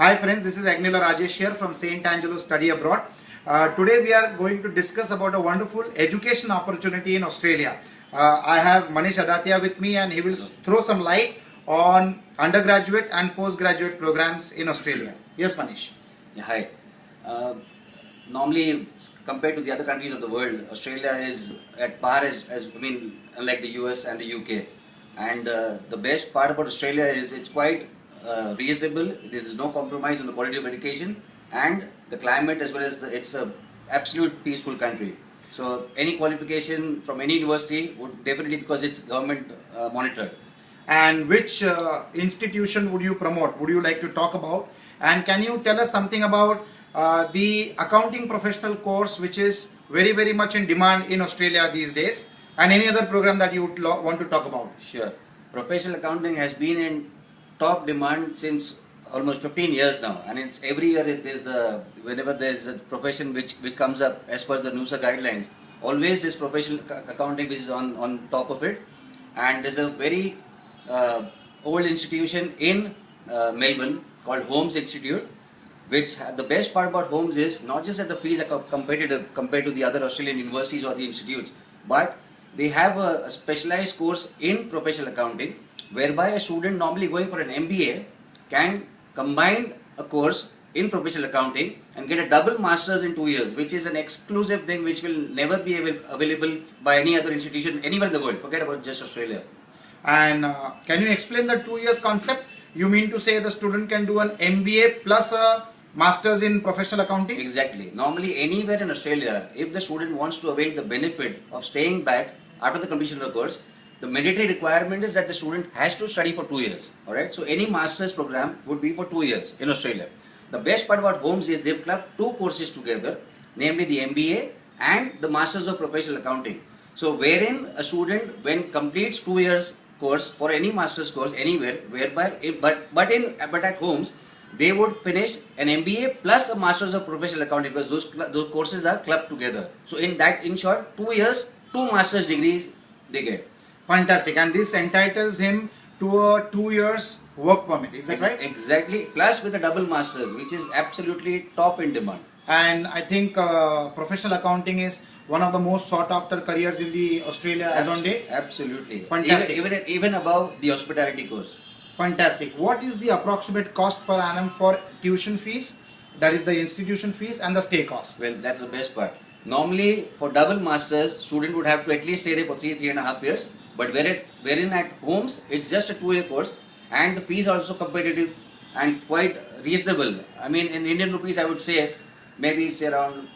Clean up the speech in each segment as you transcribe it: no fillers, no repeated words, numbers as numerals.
Hi friends, this is Agnila Rajesh here from St. Angelo Study Abroad. Today we are going to discuss about a wonderful education opportunity in Australia. I have Manish Adatia with me and he will throw some light on undergraduate and postgraduate programs in Australia. Yes, Manish. Yeah, hi. Normally, compared to the other countries of the world, Australia is at par unlike the US and the UK. And the best part about Australia is it's quite reasonable. There is no compromise on the quality of education and the climate, as well as it's a absolute peaceful country. So any qualification from any university would definitely, because it's government monitored. And which institution would you promote? Would you like to talk about? And can you tell us something about the accounting professional course, which is very much in demand in Australia these days, and any other program that you would want to talk about? Sure. Professional accounting has been in top demand since almost 15 years now, and it's every year whenever there's a profession which comes up as per the NUSA guidelines, always this professional accounting is on top of it. And there's a very old institution in Melbourne called Holmes Institute, which the best part about Holmes is not just that the fees are competitive compared to the other Australian universities or the institutes, but they have a specialized course in professional accounting, whereby a student normally going for an MBA can combine a course in professional accounting and get a double master's in 2 years, which is an exclusive thing which will never be available by any other institution anywhere in the world. Forget about just Australia. And can you explain the 2 years concept? You mean to say the student can do an MBA plus a master's in professional accounting? Exactly. Normally anywhere in Australia, if the student wants to avail the benefit of staying back after the completion of the course, the mandatory requirement is that the student has to study for 2 years. Alright, so any master's program would be for 2 years in Australia. The best part about Holmes is they've clubbed two courses together, namely the MBA and the Masters of Professional Accounting. So wherein a student, when completes 2 years course for any master's course anywhere, but at Holmes they would finish an MBA plus a Masters of Professional Accounting, because those courses are clubbed together. So in short, 2 years, 2 master's degrees they get. Fantastic. And this entitles him to a 2 years work permit, is that right? Exactly, plus with a double master's, which is absolutely top in demand. And I think professional accounting is one of the most sought after careers in the Australia as on date. Absolutely. Fantastic. Even above the hospitality course. Fantastic. What is the approximate cost per annum for tuition fees? That is the institution fees and the stay cost. Well, that's the best part. Normally, for double masters, student would have to at least stay there for 3.5 years. But wherein at Holmes, it's just a 2-year course, and the fees are also competitive and quite reasonable. I mean, in Indian rupees, I would say maybe it's around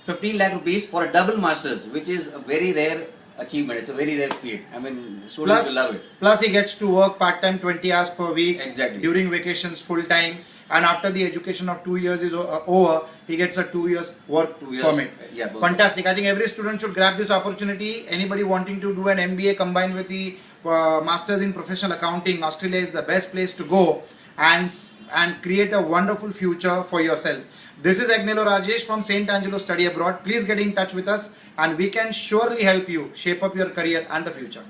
15 lakh rupees for a double masters, which is a very rare achievement. It's a very rare feat. I mean, students will love it. Plus, he gets to work part-time 20 hours per week. Exactly. During vacations, full-time. And after the education of 2 years is over, he gets a 2 years work permit. Yeah, fantastic. I think every student should grab this opportunity. Anybody wanting to do an MBA combined with the Masters in Professional Accounting, Australia is the best place to go and create a wonderful future for yourself. This is Agnilo Rajesh from St. Angelo Study Abroad. Please get in touch with us and we can surely help you shape up your career and the future.